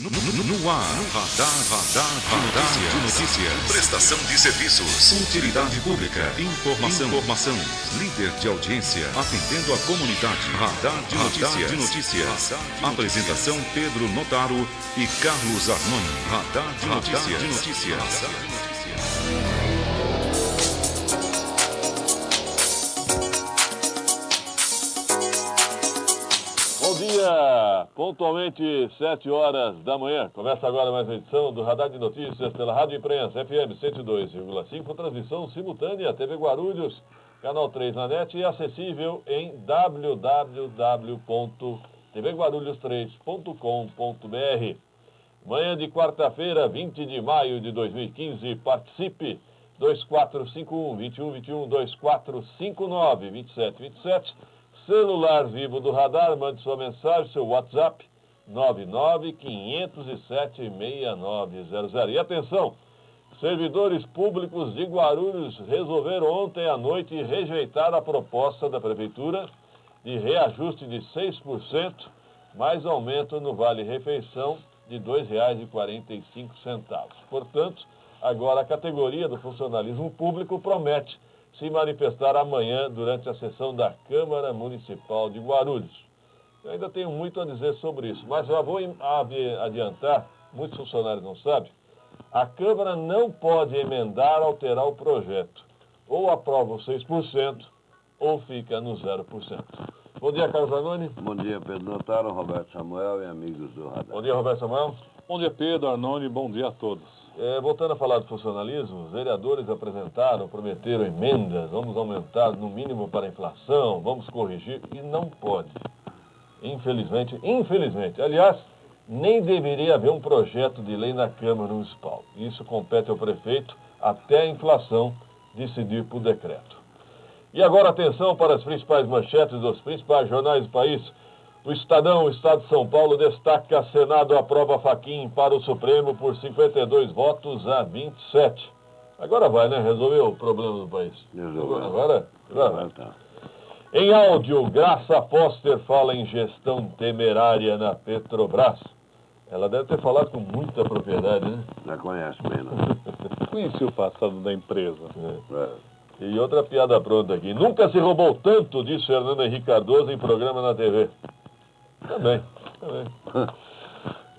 No ar, radar de notícias. Prestação de serviços. Utilidade pública. Informação. Líder de audiência. Atendendo a comunidade. Radar de notícias. Apresentação Pedro Notaro e Carlos Arnone. Radar de notícias. Bom dia! Pontualmente 7 horas da manhã. Começa agora mais uma edição do Radar de Notícias pela Rádio Imprensa FM 102,5, transmissão simultânea TV Guarulhos, canal 3 na net e acessível em www.tvguarulhos3.com.br. Manhã de quarta-feira, 20 de maio de 2015, participe 2451-2121, 2459-2727. Celular vivo do Radar, mande sua mensagem, seu WhatsApp, 995076900. E atenção, servidores públicos de Guarulhos resolveram ontem à noite rejeitar a proposta da Prefeitura de reajuste de 6%, mais aumento no Vale-Refeição de R$ 2,45. Portanto, agora a categoria do funcionalismo público promete se manifestar amanhã durante a sessão da Câmara Municipal de Guarulhos. Eu ainda tenho muito a dizer sobre isso, mas já vou adiantar, muitos funcionários não sabem, a Câmara não pode emendar, alterar o projeto. Ou aprova os 6% ou fica no 0%. Bom dia, Carlos Arnone. Bom dia, Pedro Notaro, Roberto Samuel e amigos do Radar. Bom dia, Roberto Samuel. Bom dia, Pedro Arnone, bom dia a todos. Voltando a falar do funcionalismo, os vereadores prometeram emendas, vamos aumentar no mínimo para a inflação, vamos corrigir, e não pode. Infelizmente, aliás, nem deveria haver um projeto de lei na Câmara Municipal. Isso compete ao prefeito, até a inflação, decidir por decreto. E agora atenção para as principais manchetes dos principais jornais do país. O Estadão, o Estado de São Paulo, destaca: Senado aprova Fachin para o Supremo por 52 votos a 27. Agora vai, né? Resolveu o problema do país. Resolveu. Agora vai. Em áudio, Graça Foster fala em gestão temerária na Petrobras. Ela deve ter falado com muita propriedade, né? Já conhece bem, não? Conheci o passado da empresa. E outra piada pronta aqui. Nunca se roubou tanto, disse Fernando Henrique Cardoso em programa na TV. Também.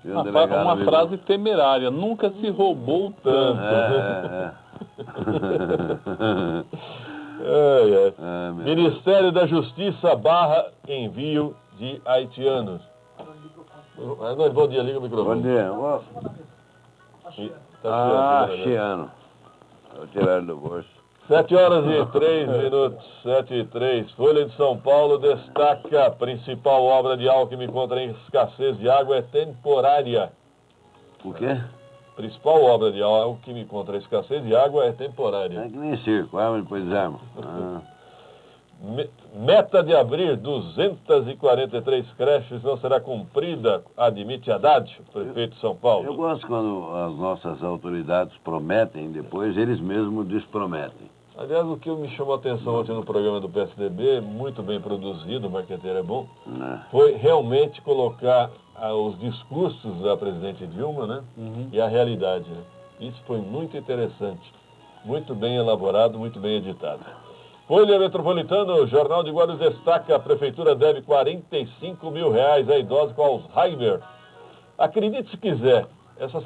Uma frase temerária. Nunca se roubou tanto. Ministério da Justiça barra envio de haitianos. Bom dia, liga o microfone. Bom dia. Haitiano. Vou tirar ele do bolso. 7 horas e 3 minutos, 7 e 3. Folha de São Paulo destaca: principal obra de Alckmin contra a escassez de água é temporária. O quê? Principal obra de Alckmin contra a escassez de água é temporária. É que nem circo, árvore depois arma. Meta de abrir 243 creches não será cumprida, admite Haddad, prefeito de São Paulo. Eu gosto quando as nossas autoridades prometem, depois eles mesmos desprometem. Aliás, o que me chamou a atenção ontem no programa do PSDB, muito bem produzido, o marqueteiro é bom, foi realmente colocar os discursos da presidente Dilma, né? E a realidade. Né? Isso foi muito interessante, muito bem elaborado, muito bem editado. Folha Metropolitana, o Jornal de Guarulhos destaca: a Prefeitura deve R$45 mil a idosa com Alzheimer. Acredite se quiser, essa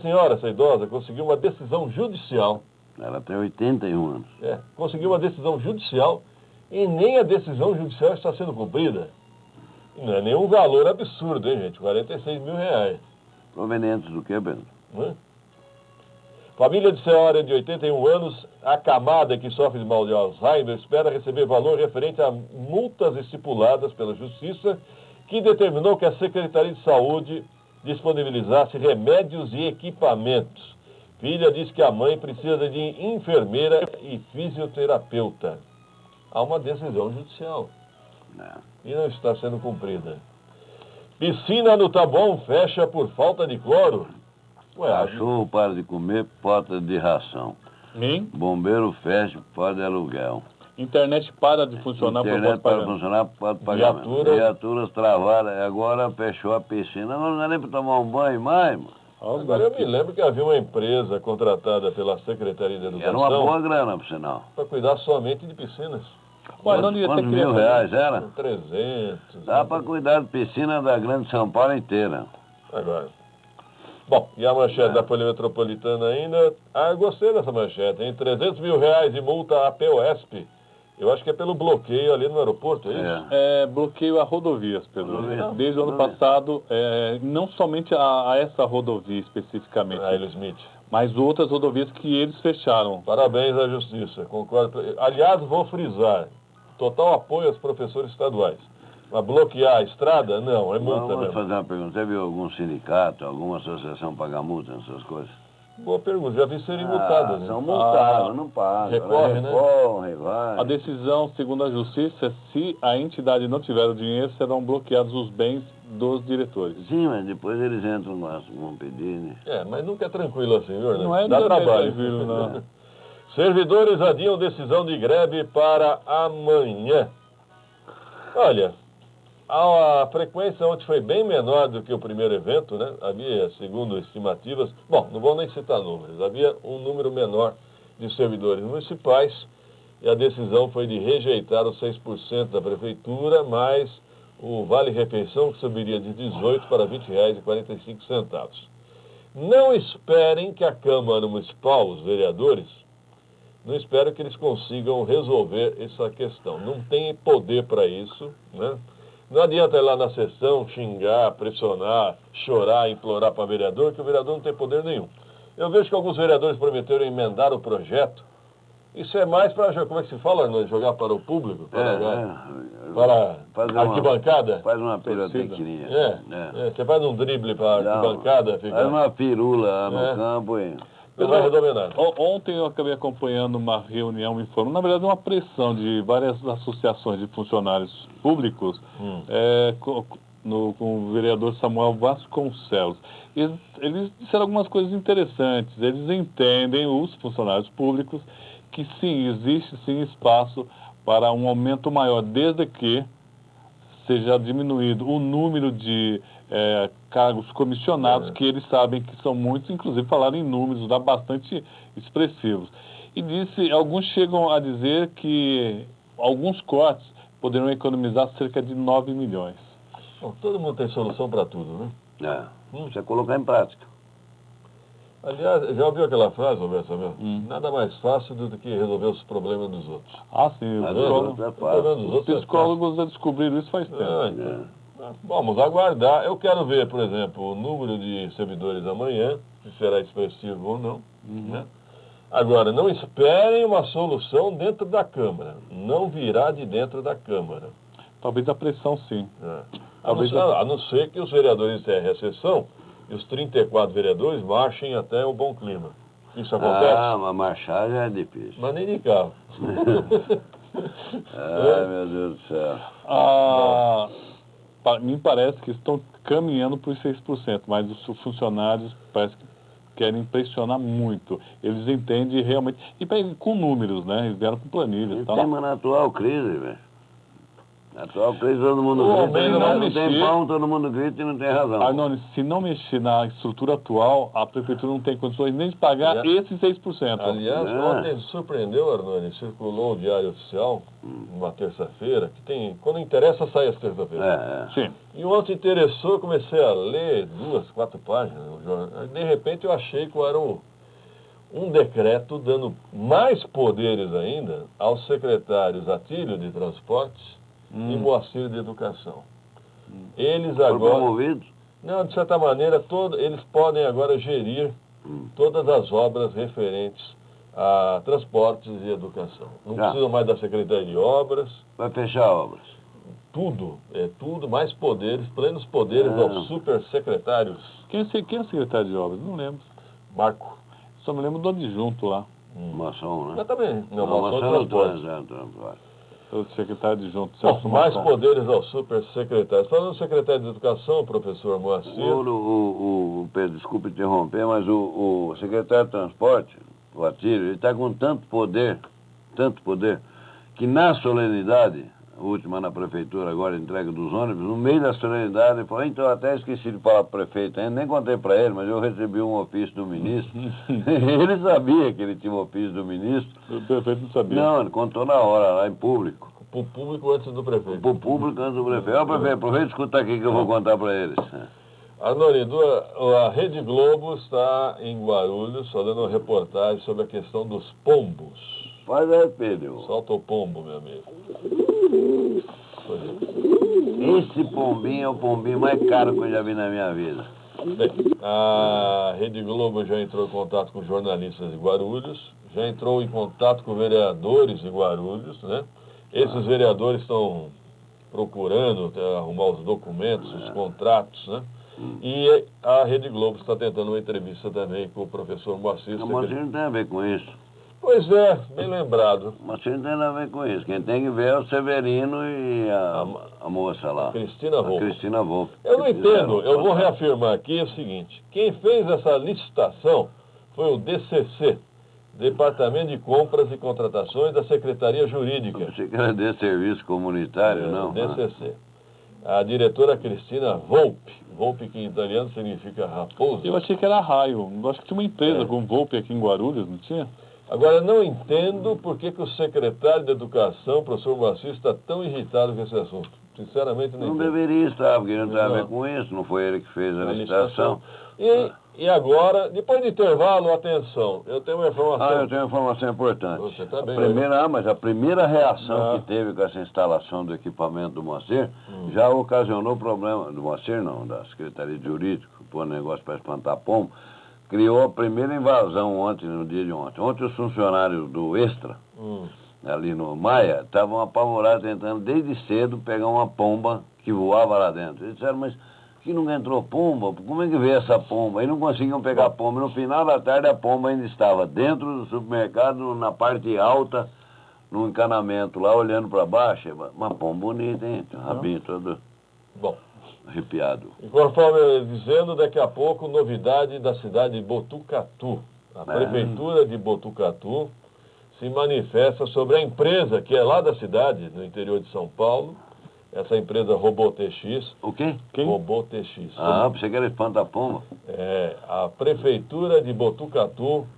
idosa, conseguiu uma decisão judicial. Ela tem 81 anos. Conseguiu uma decisão judicial e nem a decisão judicial está sendo cumprida. Não é nenhum valor absurdo, hein, gente? R$46 mil. Provenientes do que, Pedro? Família de senhora de 81 anos, acamada, que sofre de mal de Alzheimer, espera receber valor referente a multas estipuladas pela Justiça, que determinou que a Secretaria de Saúde disponibilizasse remédios e equipamentos. Filha diz que a mãe precisa de enfermeira e fisioterapeuta. Há uma decisão judicial. E não está sendo cumprida. Piscina no Taboão fecha por falta de cloro. Cachorro para de comer pota de ração. Bombeiro fecha pode de aluguel. Internet para de funcionar por Internet para funcionar pode pagamento. Viaturas travadas. Agora fechou a piscina. Não é nem para tomar um banho mais, mano. Agora eu me lembro que havia uma empresa contratada pela Secretaria de Educação... Era uma boa grana, por sinal. ...para cuidar somente de piscinas. Quantos mil reais era? 300. Dá para cuidar de piscina da Grande São Paulo inteira. Agora. Bom, e a manchete da Folha Metropolitana ainda... Ah, eu gostei dessa manchete, hein? 300 mil reais de multa à POSP. Eu acho que é pelo bloqueio ali no aeroporto, é isso? É, bloqueio a rodovias, Pedro. Desde o ano passado, não somente a essa rodovia especificamente. A Hélio Smith. Mas outras rodovias que eles fecharam. Parabéns à Justiça, concordo. Aliás, vou frisar, total apoio aos professores estaduais. Mas bloquear a estrada, não, é multa mesmo. Vamos fazer uma pergunta. Você viu algum sindicato, alguma associação pagar multa nessas coisas? Boa pergunta, já vi serem multadas. São multados, não pagam. Recorre, né? Vai. A decisão, segundo a Justiça, se a entidade não tiver o dinheiro, serão bloqueados os bens dos diretores. Sim, mas depois eles entram lá, vão pedir, né? Mas nunca é tranquilo assim, viu, Hernani? Não é Dá trabalho. tranquilo, não. Servidores adiam decisão de greve para amanhã. Olha, a frequência ontem foi bem menor do que o primeiro evento, né? Havia, segundo estimativas, bom, não vou nem citar números, havia um número menor de servidores municipais e a decisão foi de rejeitar os 6% da prefeitura, mais o vale-refeição que subiria de R$ 18 para R$ 20,45. Não esperem que a Câmara Municipal, os vereadores, não esperem que eles consigam resolver essa questão. Não tem poder para isso, né? Não adianta ir lá na sessão, xingar, pressionar, chorar, implorar para o vereador, que o vereador não tem poder nenhum. Eu vejo que alguns vereadores prometeram emendar o projeto. Isso é mais para, como é que se fala, Arnaldo? Jogar para o público? Para a arquibancada? Faz uma pirotecnia. Você faz um drible para a arquibancada? Faz uma pirula lá no campo e... Não vai resolver nada. Ontem eu acabei acompanhando uma reunião informal, na verdade uma pressão de várias associações de funcionários públicos com o vereador Samuel Vasconcelos. Eles disseram algumas coisas interessantes. Eles entendem, os funcionários públicos, que sim, existe sim espaço para um aumento maior, desde que seja diminuído o número de cargos comissionados, que eles sabem que são muitos, inclusive falaram em números bastante expressivos. E alguns chegam a dizer que alguns cortes poderão economizar cerca de 9 milhões. Bom, todo mundo tem solução para tudo, né? Precisa colocar em prática. Aliás, já ouviu aquela frase, Roberto? Nada mais fácil do que resolver os problemas dos outros. Sim. Os psicólogos já descobriram isso faz tempo. Vamos aguardar. Eu quero ver, por exemplo, o número de servidores amanhã, se será expressivo ou não. Né? Agora, não esperem uma solução dentro da Câmara. Não virá de dentro da Câmara. Talvez a pressão, sim. A não ser que os vereadores encerrem a sessão e os 34 vereadores marchem até o bom clima. Isso acontece? Mas marchar já é difícil. Mas nem de carro. Meu Deus do céu. Me parece que estão caminhando para os 6%, mas os funcionários parece que querem pressionar muito. Eles entendem realmente... E com números, né? Eles vieram com planilhas. Mas na atual crise, velho. Na atual crise todo mundo grita. Não tem pão, todo mundo grita e não tem razão. Arnone, se não mexer na estrutura atual, a prefeitura não tem condições nem de pagar esses 6%. Aliás, ontem surpreendeu, Arnone, circulou o Diário Oficial, numa terça-feira, que tem... Quando interessa, sai às terça-feiras. Sim. E ontem interessou, eu comecei a ler 2, 4 páginas. De repente eu achei que era um decreto dando mais poderes ainda aos secretários Atílio de Transportes e Moacir de Educação. Eles agora... promovidos? Não, de certa maneira, eles podem agora gerir todas as obras referentes a transportes e educação. Não precisam mais da Secretaria de Obras. Vai fechar obras? Tudo, mais poderes, plenos poderes aos supersecretários. Quem é o secretário de Obras? Não lembro. Marco. Só me lembro do adjunto lá. Maçom, né? Mas também. Não, Maçom é transporte. O secretário adjunto. Mais poderes aos supersecretários. Falando do secretário de Educação, professor Moacir... Pedro, desculpe interromper, mas o secretário de Transporte, o Atílio, ele está com tanto poder, que na solenidade, última na prefeitura agora, entrega dos ônibus, no meio da solenidade, ele falou, então eu até esqueci de falar pro prefeito ainda, nem contei para ele, mas eu recebi um ofício do ministro. Ele sabia que ele tinha um ofício do ministro. O prefeito não sabia. Não, ele contou na hora, lá em público. Pro público antes do prefeito. Pro público antes do prefeito. Ó, prefeito, aproveita e escuta aqui que eu vou contar para eles. Arnoldo, a Rede Globo está em Guarulhos fazendo uma reportagem sobre a questão dos pombos. Faz aí, Pedro. Solta o pombo, meu amigo. Esse pombinho é o pombinho mais caro que eu já vi na minha vida. Bem, a Rede Globo já entrou em contato com jornalistas de Guarulhos, já entrou em contato com vereadores de Guarulhos, né? Esses vereadores estão procurando arrumar os documentos, os contratos, né? E a Rede Globo está tentando uma entrevista também com o professor Moacir. O Moacir não tem a ver com isso. Pois é, bem lembrado. O Moacir não tem nada a ver com isso. Quem tem que ver é o Severino e a moça lá. Cristina Volpe. Cristina Volpe. Eu não entendo, eu vou reafirmar aqui o seguinte. Quem fez essa licitação foi o DCC, Departamento de Compras e Contratações da Secretaria Jurídica. Eu achei que era de serviço comunitário, não? DCC. A diretora Cristina Volpe. Volpe, que em italiano significa raposa. Eu achei que era raio. Eu acho que tinha uma empresa com Volpe aqui em Guarulhos, não tinha? Agora, não entendo por que o secretário de Educação, professor Moacir, está tão irritado com esse assunto. Sinceramente, não entendo. Não deveria estar, porque não tem a ver com isso. Não foi ele que fez a licitação. E agora, depois do intervalo, atenção, eu tenho uma informação. Eu tenho uma informação importante. Você está bem, mas a primeira reação que teve com essa instalação do equipamento do Moacir já ocasionou problema, do Moacir não, da Secretaria de Jurídica, pôr negócio para espantar pombo, criou a primeira invasão ontem, no dia de ontem. Ontem os funcionários do Extra, ali no Maia, estavam apavorados tentando desde cedo pegar uma pomba que voava lá dentro. Eles disseram, mas que nunca entrou pomba? Como é que veio essa pomba? E não conseguiam pegar a pomba. No final da tarde a pomba ainda estava dentro do supermercado, na parte alta, no encanamento lá, olhando para baixo. Uma pomba bonita, hein? Um rabinho todo arrepiado. E conforme eu ia dizendo, daqui a pouco, novidade da cidade de Botucatu. A prefeitura de Botucatu se manifesta sobre a empresa que é lá da cidade, no interior de São Paulo, essa empresa RobôTX. O quê? Quem? RobôTX. Pensei que era espanta-pomba. A prefeitura de Botucatu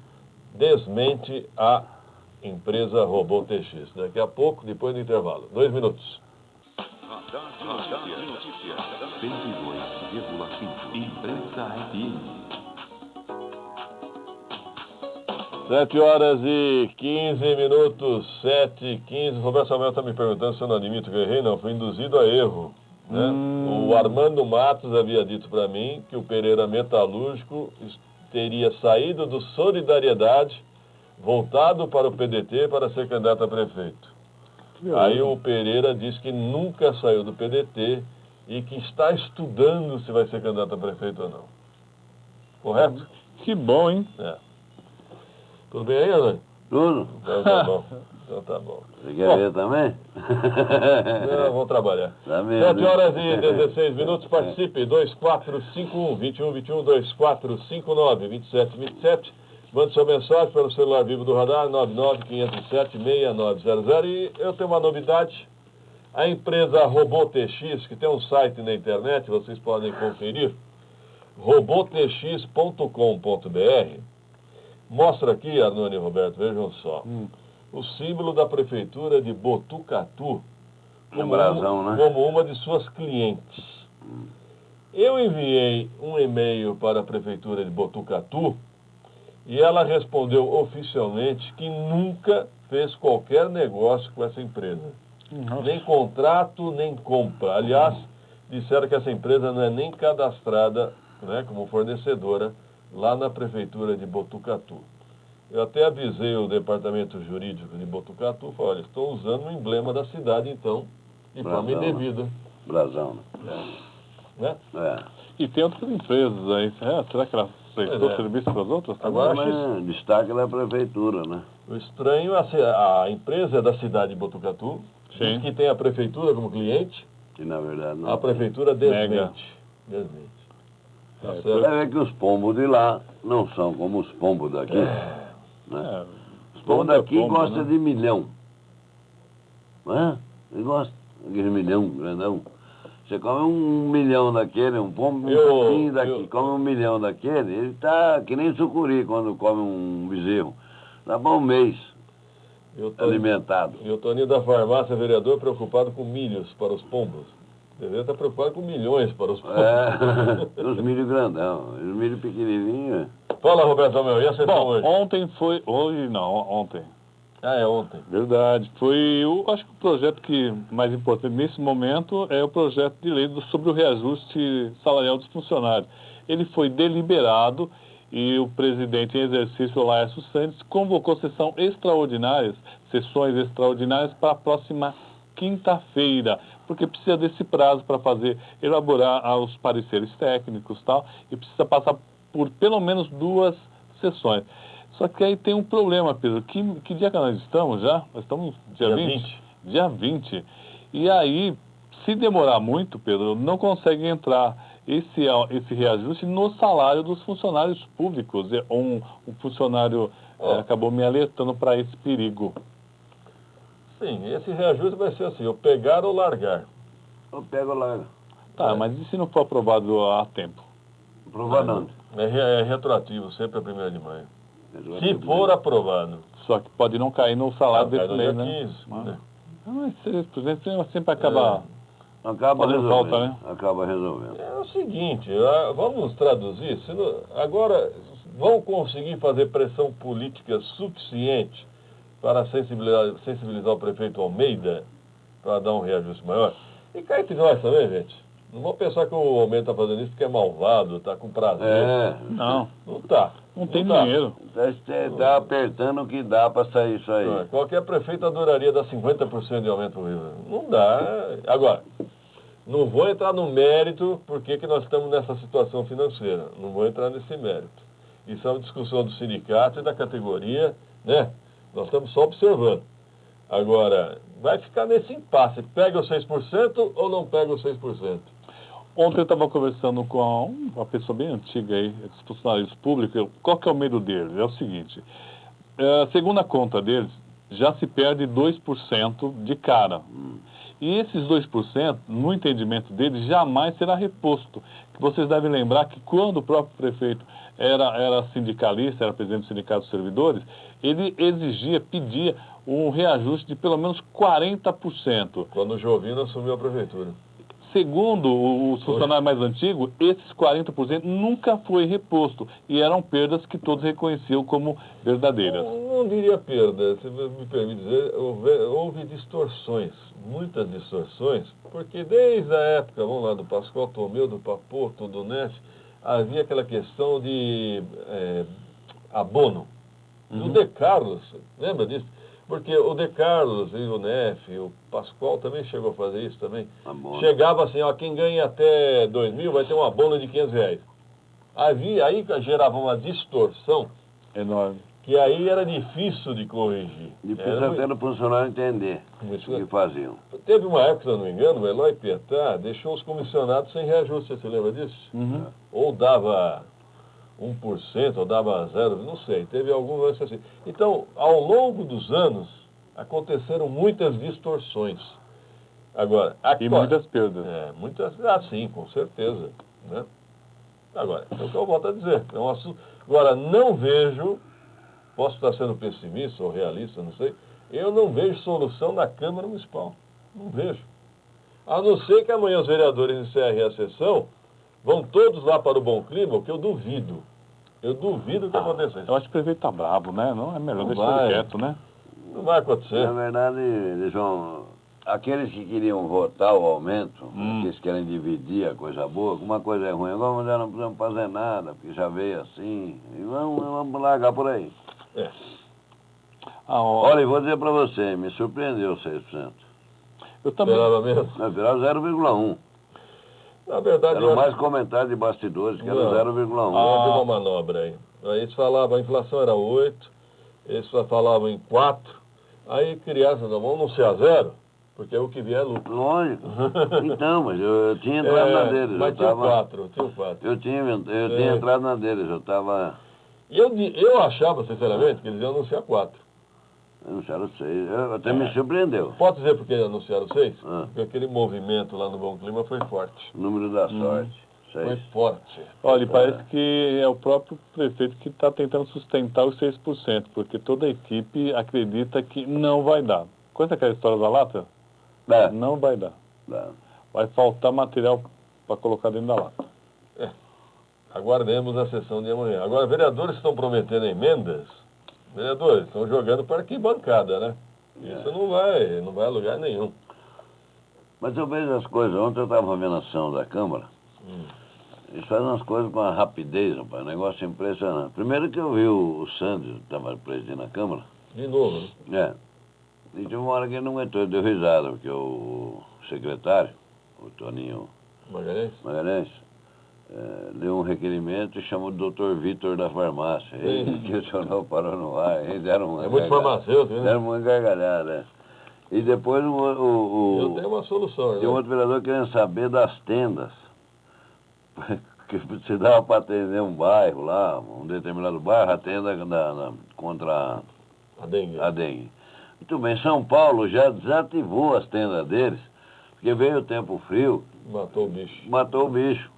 desmente a empresa RobôTX. Daqui a pouco, depois do intervalo. 2 minutos. Radar de notícia. 102,5. Imprensa FM. 7h15, 7h15. Roberto Samuel está me perguntando se eu não admito que eu errei. Não, fui induzido a erro. Né? O Armando Matos havia dito para mim que o Pereira Metalúrgico teria saído do Solidariedade, voltado para o PDT para ser candidato a prefeito. Aí o Pereira disse que nunca saiu do PDT e que está estudando se vai ser candidato a prefeito ou não. Correto? Que bom, hein? Tudo bem aí, Ana? Tudo. Então tá bom. Então tá bom. Você quer ver também? Não, vamos trabalhar. 7h16. Participe. 2451-2121, 2459-2727. Mande sua mensagem para o celular vivo do Radar, 99507-6900. E eu tenho uma novidade. A empresa RobôTX, que tem um site na internet, vocês podem conferir, robotx.com.br. Mostra aqui, Arnone e Roberto, vejam só, o símbolo da prefeitura de Botucatu como uma de suas clientes. Eu enviei um e-mail para a prefeitura de Botucatu e ela respondeu oficialmente que nunca fez qualquer negócio com essa empresa. Nem contrato, nem compra. Aliás, disseram que essa empresa não é nem cadastrada, né, como fornecedora lá na prefeitura de Botucatu. Eu até avisei o departamento jurídico de Botucatu, falei, olha, estou usando o emblema da cidade, então, de forma indevida. Brasão, né? E tem outras empresas aí. Será que ela prestou serviço para as outras? Agora, mas destaque da prefeitura, né? O estranho é a empresa da cidade de Botucatu, diz que tem a prefeitura como cliente, e na verdade não. A prefeitura desmente. Você vê que os pombos de lá não são como os pombos daqui. Os pombos daqui gostam de milhão. Não é? Eles gostam. aquele milhão grandão. Você come 1 milhão daquele, um pouquinho daqui, come 1 milhão daquele, ele tá que nem sucuri quando come um bezerro. Dá bom um mês alimentado. E o Toninho da farmácia, vereador, preocupado com milhos para os pombos. Deveria estar preocupado com milhões para os pombos. Os milho grandão, os milho pequenininho. Fala, Roberto Almeida, e a sessão hoje? Ontem. Ah, é ontem. Verdade. Acho que o projeto que mais importante nesse momento é o projeto de lei sobre o reajuste salarial dos funcionários. Ele foi deliberado e o presidente em exercício, Laércio Santos, convocou sessões extraordinárias para a próxima quinta-feira, porque precisa desse prazo para elaborar os pareceres técnicos e tal, e precisa passar por pelo menos 2 sessões. Só que aí tem um problema, Pedro. Que dia que nós estamos já? Nós estamos dia 20? Dia 20. E aí, se demorar muito, Pedro, não consegue entrar esse reajuste no salário dos funcionários públicos. Um funcionário acabou me alertando para esse perigo. Sim, esse reajuste vai ser assim, eu pegar ou largar. Eu pego ou largo. Tá, mas e se não for aprovado a tempo? Aprovado não. É retroativo, sempre a 1º de maio. Se for aprovado. Só que pode não cair no salário desse mês, né? 15, né? Mas por exemplo, sempre acaba resolvendo. Volta, né? Acaba resolvendo. É o seguinte, vamos traduzir. Agora, vão conseguir fazer pressão política suficiente para sensibilizar o prefeito Almeida para dar um reajuste maior? E cá entre nós também, gente. Não vão pensar que o Almeida está fazendo isso porque é malvado, está com prazer. Não. Não está. Não tem dinheiro. Está apertando o que dá para sair isso aí. Qualquer prefeito adoraria dar 50% de aumento por livro. Não dá. Agora, não vou entrar no mérito por que nós estamos nessa situação financeira. Não vou entrar nesse mérito. Isso é uma discussão do sindicato e da categoria, né? Nós estamos só observando. Agora, vai ficar nesse impasse. Pega os 6% ou não pega os 6%? Ontem eu estava conversando com uma pessoa bem antiga aí, dos funcionários públicos. Qual que é o medo deles? É o seguinte, segundo a conta deles, já se perde 2% de cara. E esses 2%, no entendimento deles, jamais será reposto. Vocês devem lembrar que quando o próprio prefeito era sindicalista, era presidente do Sindicato dos Servidores, ele pedia um reajuste de pelo menos 40%. Quando o Jovino assumiu a prefeitura. Segundo os funcionários mais antigos, esses 40% nunca foi reposto e eram perdas que todos reconheciam como verdadeiras. Não diria perda, se me permite dizer, houve distorções, muitas distorções, porque desde a época, vamos lá, do Pascoal Tomeu, do Papoto, do Neff, havia aquela questão de abono. Do De Carlos, lembra disso? Porque o De Carlos e o Neff, o Pascoal também chegou a fazer isso também. Chegava assim, quem ganha até 2.000 vai ter um abono de R$500. Aí gerava uma distorção enorme, que aí era difícil de corrigir. Difícil até o funcionário entender o que faziam. Teve uma época, se eu não me engano, o Eloy Pietá deixou os comissionados sem reajuste, você lembra disso? Ou dava 1%, ou dava 0%, não sei, teve algum lance assim. Então, ao longo dos anos, aconteceram muitas distorções. Agora, e muitas perdas. Sim, com certeza. Né? Agora, é o que eu volto a dizer. É um assunto. Agora, não vejo, posso estar sendo pessimista ou realista, não sei, eu não vejo solução na Câmara Municipal. Não vejo. A não ser que amanhã os vereadores encerrem a sessão, vão todos lá para o Bom Clima, o que eu duvido. Eu duvido que aconteça isso. Eu acho que o prefeito está bravo, né? Não é melhor deixar ele quieto, né? Não vai acontecer. Na verdade, aqueles que queriam votar o aumento, aqueles que querem dividir a coisa boa, uma coisa é ruim, agora já não precisamos fazer nada, porque já veio assim, e vamos largar por aí. Olha, eu vou dizer para você, me surpreendeu 6%. Eu também. Esperava mesmo? Não, virou 0,1%. Na verdade, era mais comentário de bastidores, que era 0,1%. Houve uma manobra aí. Eles falavam, a inflação era 8%, eles falavam em 4%, aí crianças, vamos anunciar 0%, porque o que vier é lucro. Lógico. Então, mas eu tinha entrado na deles. Mas tinha 4. Eu tinha entrado na deles, eu estava... Eu achava, sinceramente, que eles iam anunciar 4%. Anunciaram 6. Até me surpreendeu. Pode dizer porque anunciaram 6? Ah. Porque aquele movimento lá no Bom Clima foi forte. O número da sorte. Foi 6. forte. Olha, parece que é o próprio prefeito que está tentando sustentar os 6%, porque toda a equipe acredita que não vai dar. Conta aquela história da lata? É. Não vai dar. Dá. Vai faltar material para colocar dentro da lata. Aguardemos a sessão de amanhã. Agora, vereadores estão prometendo emendas. Vereadores, estão jogando para arquibancada, né? Isso não vai a lugar nenhum. Mas eu vejo as coisas. Ontem eu estava vendo a ação da Câmara. Eles fazem as coisas com uma rapidez, rapaz. Um negócio impressionante. Primeiro que eu vi o Sandro, que estava presidindo a Câmara. De novo, né? E tinha uma hora que ele não aguentou, ele deu risada, porque o secretário, o Toninho Magalhães? deu um requerimento e chamou o doutor Vitor da farmácia. Ele questionou, parou no ar, eles deram uma muito farmacêutico, né? deram uma gargalhada. E depois Eu tenho uma solução, né? tem um outro vereador querendo saber das tendas. Porque você dava para atender um bairro lá, um determinado bairro, a tenda contra A dengue. a dengue. Muito bem, São Paulo já desativou as tendas deles, porque veio o tempo frio, Matou o bicho. matou o bicho.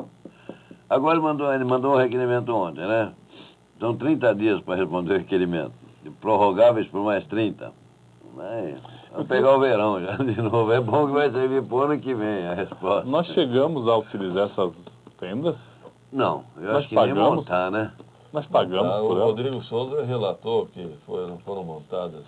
Agora ele mandou um requerimento ontem, né? São 30 dias para responder o requerimento. Prorrogáveis por mais 30. Vamos pegar o verão já de novo. É bom que vai servir para o ano que vem a resposta. Nós chegamos a utilizar essas tendas? Não, eu Nós acho que nem pagamos? montar, né? Nós pagamos O por ela. Rodrigo Souza relatou que foram montadas.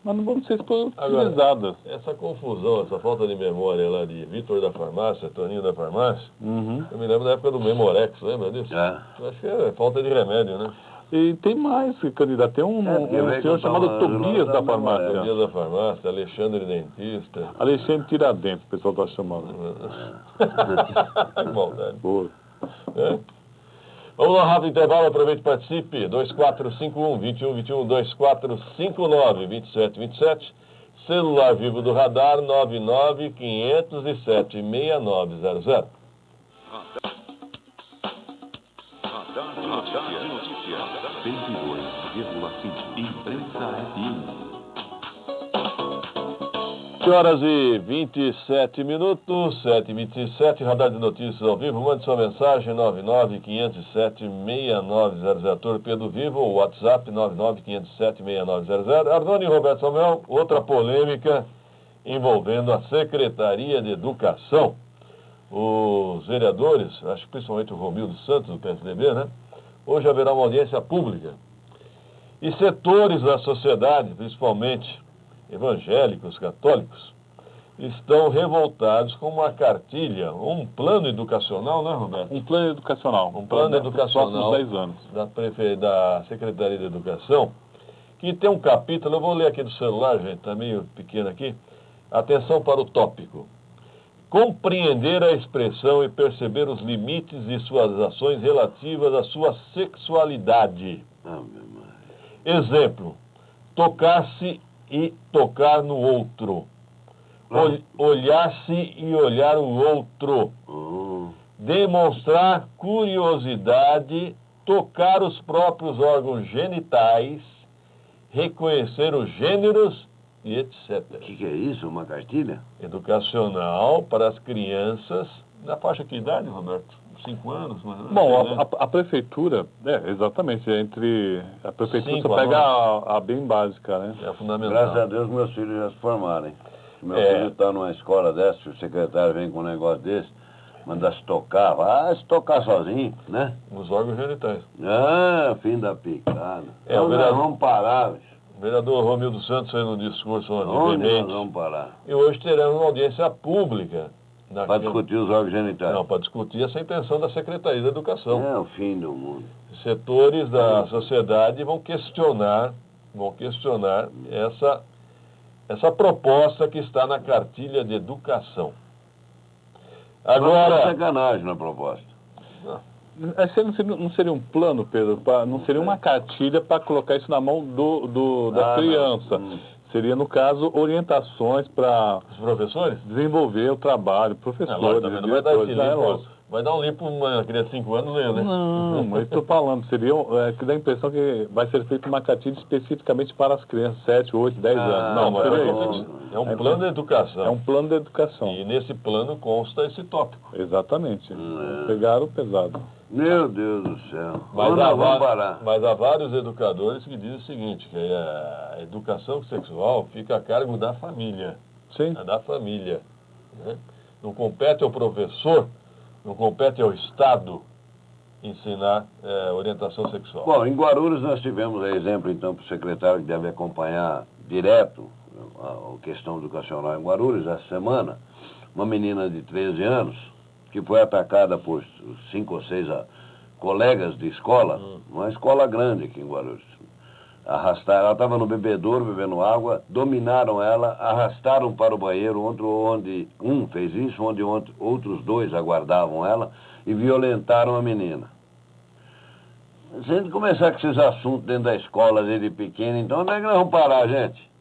Mas não vamos ser Agora, utilizadas. essa confusão, essa falta de memória lá de Vitor da farmácia, Toninho da farmácia, eu me lembro da época do Memorex, lembra disso? Eu acho que é falta de remédio, né? E tem mais, candidato. Tem um senhor chamado Tobias da farmácia. Tobias da farmácia, Alexandre Dentista. Alexandre Tiradentes, o pessoal está chamando. Que maldade. Boa. É. Vamos lá, rápido intervalo, aproveite e participe. 2451-2121, 2459-2727. Celular vivo do radar 99507-6900. Radar de notícia. 102,5. Imprensa FM. 7h27, 7h27, Radar de Notícias ao vivo. Mande sua mensagem, 99507-6900. Torpedo Vivo, WhatsApp, 99507-6900. Ardoni e Roberto Samuel, outra polêmica envolvendo a Secretaria de Educação. Os vereadores, acho que principalmente o Romildo Santos, do PSDB, né? Hoje haverá uma audiência pública. E setores da sociedade, principalmente evangélicos, católicos, estão revoltados com uma cartilha, um plano educacional, né, Roberto? Um plano educacional. Um plano educacional dos 10 anos. Da Secretaria de Educação, que tem um capítulo, eu vou ler aqui do celular, gente, está meio pequeno aqui. Atenção para o tópico. Compreender a expressão e perceber os limites de suas ações relativas à sua sexualidade. Exemplo, tocar-se e tocar no outro. Olhar-se e olhar o outro. Demonstrar curiosidade, tocar os próprios órgãos genitais, reconhecer os gêneros e etc. O que é isso? Uma cartilha? Educacional para as crianças. Na faixa que idade, Roberto? 5 anos? Mais ou menos, Bom, né? a prefeitura, exatamente, entre a prefeitura Cinco, você pega a bem básica, né? É fundamental. Graças a Deus meus filhos já se formaram, hein? Meu filho está numa escola dessa, se o secretário vem com um negócio desse, manda se tocar, se tocar sozinho, né? Nos órgãos genitais. Fim da picada. O vereador, vamos parar, bicho. o vereador Romildo Santos fez um discurso Onde nós veemente. vamos parar? E hoje teremos uma audiência pública. Para discutir os órgãos genitais. Não, para discutir essa intenção da Secretaria da Educação. É o fim do mundo. Setores da sociedade vão questionar essa proposta que está na cartilha de educação. Agora... É sacanagem na proposta. Não seria um plano, Pedro? Não seria uma cartilha para colocar isso na mão da criança. Seria, no caso, orientações para os professores desenvolver o trabalho, professores, não vai dar esse livro, Vai dar um livro para uma criança de 5 anos ler, né? Não, mas estou falando, seria que dá a impressão que vai ser feita uma cartilha especificamente para as crianças, 7, 8, 10 anos. Não, mas seria é um plano de educação. É um plano de educação. E nesse plano consta esse tópico. Exatamente. Pegaram pesado. Meu Deus do céu. Mas Vamos parar. Mas há vários educadores que dizem o seguinte, que a educação sexual fica a cargo da família. Sim. É da família. Né? Não compete ao professor, não compete ao Estado ensinar orientação sexual. Bom, em Guarulhos nós tivemos exemplo, então, para o secretário que deve acompanhar direto a questão educacional em Guarulhos, essa semana, uma menina de 13 anos, que foi atacada por 5 ou 6 colegas de escola, uma escola grande aqui em Guarulhos. Arrastaram, ela estava no bebedouro bebendo água, dominaram ela, arrastaram para o banheiro, onde um fez isso, onde outros 2 aguardavam ela e violentaram a menina. Se a gente começar com esses assuntos dentro da escola desde pequeno, então onde é que nós vamos parar, gente?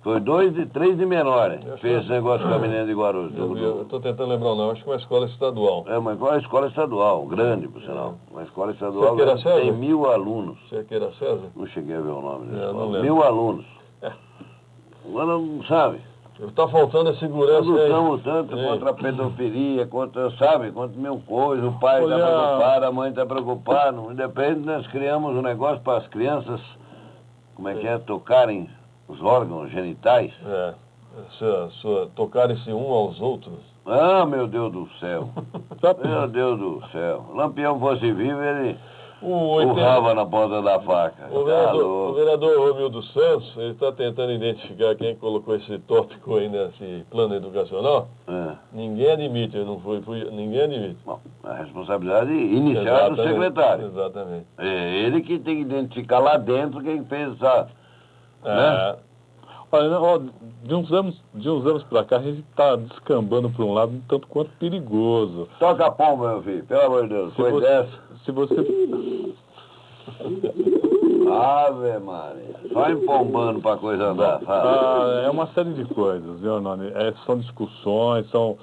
Foi 3 de menores que fez esse negócio com a menina de Guarulhos. Eu estou tentando lembrar o nome, acho que é uma escola estadual. É uma escola estadual, grande, por sinal. Uma escola estadual Cerqueira César? Tem 1.000 alunos. Cerqueira César? Não cheguei a ver o nome da Não escola. lembro. 1.000 alunos. Agora, não sabe? Está faltando a segurança Nós aí. lutamos tanto contra a pedofilia, contra 1.000 coisas. O pai está Olha. preocupado, a mãe está preocupada. Independente, nós criamos um negócio para as crianças, como é que é, tocarem os órgãos genitais. Tocarem-se um aos outros. Ah, meu Deus do céu. Meu Deus do céu. O Lampião fosse vivo, ele urrava na ponta da faca. O vereador Romildo Santos, ele está tentando identificar quem colocou esse tópico aí nesse plano educacional. Ninguém admite, ninguém admite. Bom, a responsabilidade inicial é do secretário. Exatamente. É ele que tem que identificar lá dentro quem fez essa... Né? Olha, de uns anos para cá, a gente está descambando para um lado um tanto quanto perigoso. Toca a pomba, meu filho, pelo amor de Deus. Se você... Ave Maria. Só empombando para coisa andar. É uma série de coisas, viu, Noni? São discussões, são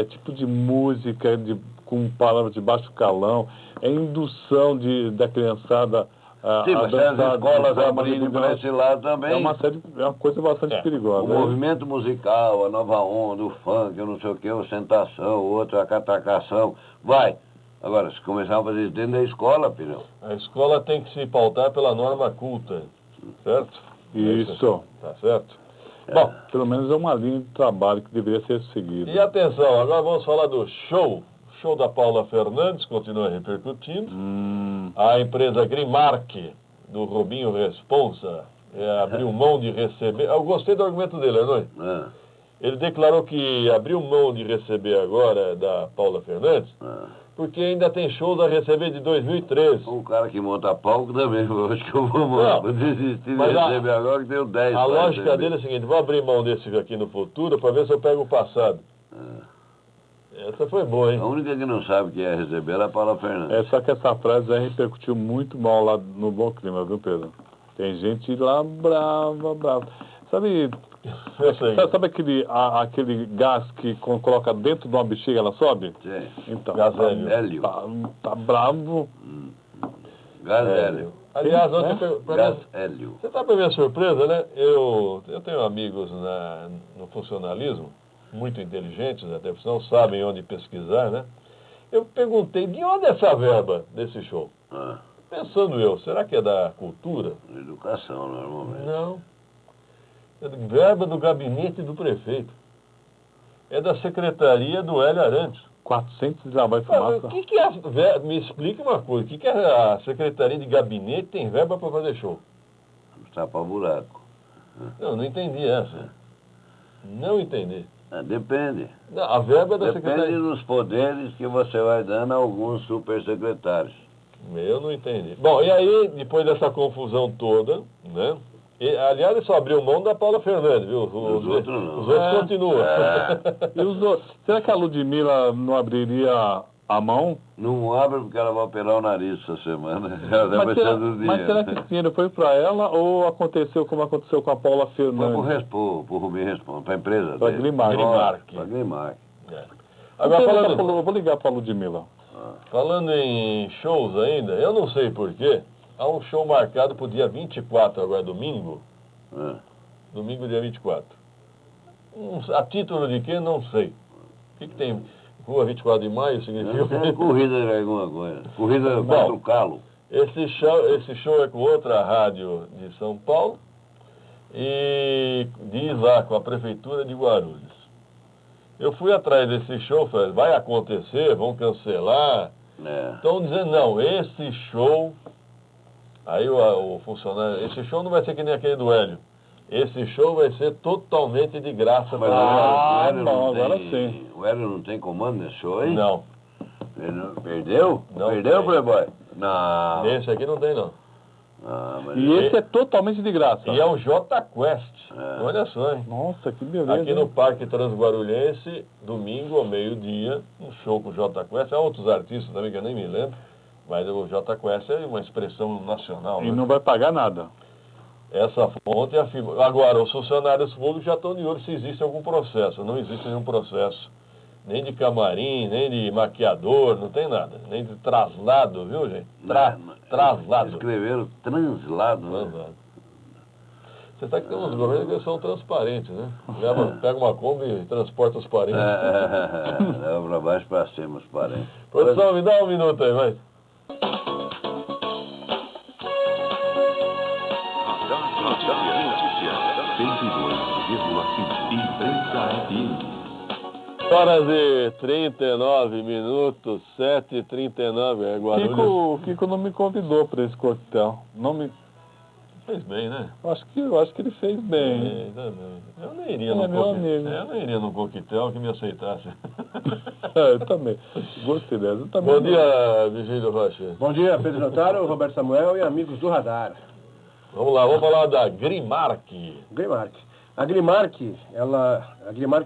tipo de música com palavras de baixo calão, indução da criançada... Sim, mas as escolas abrirem para esse lado também. É uma coisa bastante perigosa. O movimento musical, a nova onda, o funk, eu não sei o que, a ostentação, o outro, a catacação, vai. Agora, se começar a fazer isso dentro da escola, filhão. A escola tem que se pautar pela norma culta, certo? Isso. Tá certo? Bom, pelo menos é uma linha de trabalho que deveria ser seguida. E atenção, agora vamos falar do show. O show da Paula Fernandes continua repercutindo. A empresa Grimark, do Robinho Responsa, abriu mão de receber... Eu gostei do argumento dele, não é? Ele declarou que abriu mão de receber agora da Paula Fernandes, porque ainda tem shows a receber de 2013. O cara que monta palco também, eu acho que eu vou desistir de receber agora que tenho 10. A lógica dele é a seguinte, vou abrir mão desse aqui no futuro para ver se eu pego o passado. Essa foi boa, hein? A única que não sabe o que é receber é a Paula Fernandes. Só que essa frase já repercutiu muito mal lá no Bom Clima, viu, Pedro? Tem gente lá brava. Sabe aquele gás que quando coloca dentro de uma bexiga ela sobe? Sim. Então, Gás hélio. Tá bravo. Gás hélio. Aliás, Gás hélio. Você está para minha surpresa, né? Eu tenho amigos no funcionalismo, muito inteligentes, até porque não sabem onde pesquisar, né? Eu perguntei, de onde é essa verba desse show? Pensando eu, será que é da cultura? Educação, normalmente. Não. É verba do gabinete do prefeito. É da secretaria do Hélio Arantes. 400 já vai fumaça. Me explique uma coisa, o que a secretaria de gabinete tem verba para fazer show? Tapar buraco. Não entendi essa. Não entendi. Depende. Não, a verba é da Depende secretaria. dos poderes que você vai dando a alguns supersecretários. Eu não entendi. Bom, e aí, depois dessa confusão toda, né? Aliás, ele só abriu mão da Paula Fernandes, viu? Os outros não. Os outros continuam. E os outros? Será que a Ludmilla não abriria a mão? Não abre porque ela vai operar o nariz essa semana. Ela vai precisar do dinheiro. Mas será que esse dinheiro foi para ela ou aconteceu como aconteceu com a Paula Fernandes? Foi pro Rubinho Responde, para a empresa Para dele. Grimark. Para Grimark. Agora, eu vou ligar para a Ludmilla. Falando em shows ainda, eu não sei porquê, há um show marcado para o dia 24, agora domingo. Domingo, dia 24. A título de quê? Não sei. O que tem? Rua 24 de Maio significa? É corrida de alguma coisa. Corrida contra o calo. Esse show é com outra rádio de São Paulo e diz lá com a Prefeitura de Guarulhos. Eu fui atrás desse show, falei, vai acontecer, vão cancelar. Estão dizendo, não, esse show, aí o funcionário, esse show não vai ser que nem aquele do Hélio. Esse show vai ser totalmente de graça para o Hélio agora sim. O Hélio não tem comando nesse show aí? Não. Ele não perdeu? Não perdeu, tem. Playboy? Não. Esse aqui não tem, não. E esse é totalmente de graça. E é o Jota Quest. Olha só, hein? Nossa, que beleza. Aqui no Parque Transguarulhense, domingo ao meio-dia, um show com o Jota Quest. Há outros artistas também que eu nem me lembro, mas o Jota Quest é uma expressão nacional. E né? não vai pagar nada. Essa fonte afirma. Agora, os funcionários públicos já estão de olho se existe algum processo. Não existe nenhum processo. Nem de camarim, nem de maquiador, não tem nada. Nem de traslado, viu, gente? Traslado. Escreveram translado, né? Traslado. Você sabe que tem uns governos que são transparentes, né? Pega uma Kombi e transporta os parentes. Leva pra baixo pra cima os parentes. Produção, me dá um minuto aí, vai. Notícia. 102,5. Imprensa FM. Horas e 39 minutos, 7h39, Guarulhos. Kiko não me convidou para esse coquetel. Não me... Fez bem, né? Eu acho que ele fez bem. Eu nem iria no coquetel. Eu não iria no coquetel que me aceitasse. Eu também. Gostei dessa. Bom dia, Vigílio Rocha. Bom dia, Pedro Notaro, Roberto Samuel e amigos do Radar. Vamos lá, vamos falar da Grimark. A Grimark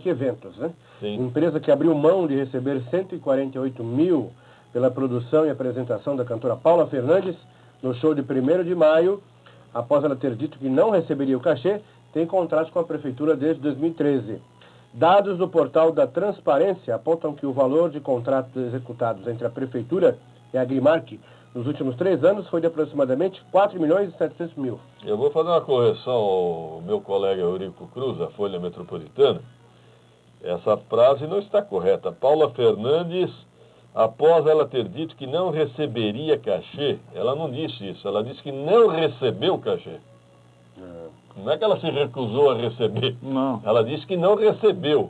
Eventos, né? Sim. Empresa que abriu mão de receber 148 mil pela produção e apresentação da cantora Paula Fernandes no show de 1º de maio, após ela ter dito que não receberia o cachê, tem contrato com a Prefeitura desde 2013. Dados do portal da Transparência apontam que o valor de contratos executados entre a Prefeitura e a Grimark nos últimos 3 anos foi de aproximadamente 4 milhões e 700 mil. Eu vou fazer uma correção ao meu colega Eurico Cruz, da Folha Metropolitana. Essa frase não está correta. Paula Fernandes, após ela ter dito que não receberia cachê, ela não disse isso, ela disse que não recebeu o cachê. Não é que ela se recusou a receber. Não. Ela disse que não recebeu.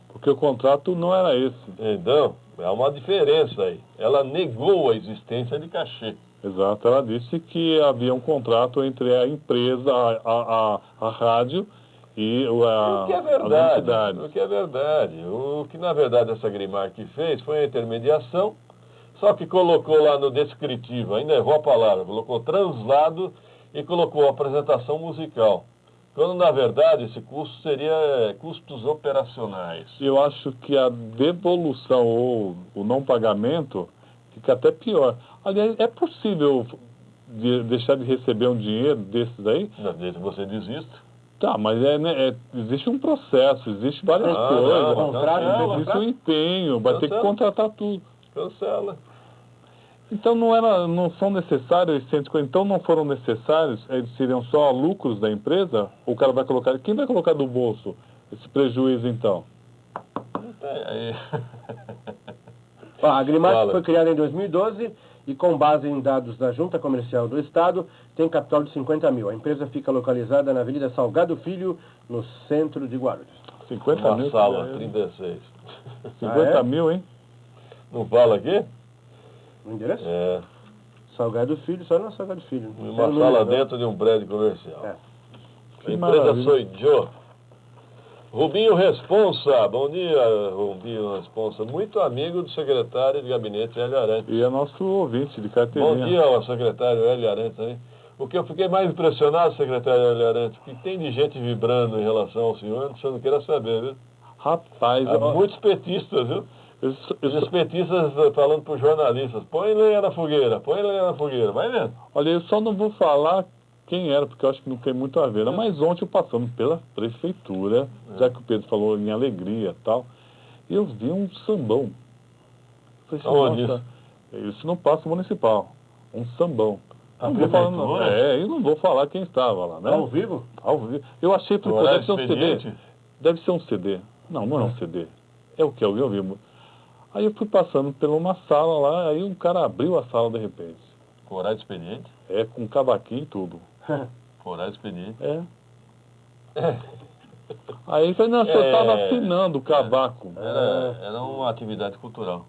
Porque o contrato não era esse. Então, há uma diferença aí. Ela negou a existência de cachê. Exato. Ela disse que havia um contrato entre a empresa, a rádio e o que é verdade. O que é verdade. O que, na verdade, essa Grimark fez foi a intermediação, só que colocou lá no descritivo, ainda errou a palavra, colocou translado e colocou apresentação musical. Quando, na verdade, esse custo seria custos operacionais. Eu acho que a devolução ou o não pagamento fica até pior. Aliás, é possível deixar de receber um dinheiro desses aí? Desde que você desista. Tá, mas existe um processo, existe várias coisas. Existe um empenho, vai ter que contratar tudo. Cancela. Então não são necessários 150, então não foram necessários, eles seriam só lucros da empresa? Ou o cara vai colocar, quem vai colocar do bolso esse prejuízo então? Não tem aí. A Grimark foi criada em 2012 e com base em dados da Junta Comercial do Estado, tem capital de 50 mil. A empresa fica localizada na Avenida Salgado Filho, no centro de Guarulhos. 50 mil? Sala 36. 50 mil, hein? Não fala aqui? O endereço? É. Salgado Filho, só na Salgado Filho. Uma sala dentro de um prédio comercial. A empresa Soidio. Rubinho Responsa. Bom dia, Rubinho Responsa. Muito amigo do secretário de gabinete, Hélio Arantes. E é nosso ouvinte de carteirinha. Bom dia ao secretário Hélio Arantes aí. O que eu fiquei mais impressionado, secretário Hélio Arantes, que tem de gente vibrando em relação ao senhor, você não queira saber, viu? Rapaz... Há muitos petistas, viu? Os petistas falando para os jornalistas, põe lenha na fogueira, vai vendo. Olha, eu só não vou falar quem era, porque eu acho que não tem muito a ver. Mas ontem eu passando pela prefeitura, já que o Pedro falou em alegria e tal, e eu vi um sambão. Eu falei, Aonde nossa, isso não passa municipal. Um sambão. A Não vou falar, não. prefeitura? Eu não vou falar quem estava lá, né? Ao vivo? Ao vivo. Eu achei, falei, pô, Horário deve ser um CD. expediente? Deve ser um CD. Não, não é um CD. É o que? Alguém ouviu? Aí eu fui passando por uma sala lá, aí um cara abriu a sala de repente. Com horário expediente? Com um cavaquinho e tudo. Com horário expediente. Aí ele falou, não, o senhor estava afinando o cavaco. Era uma atividade cultural.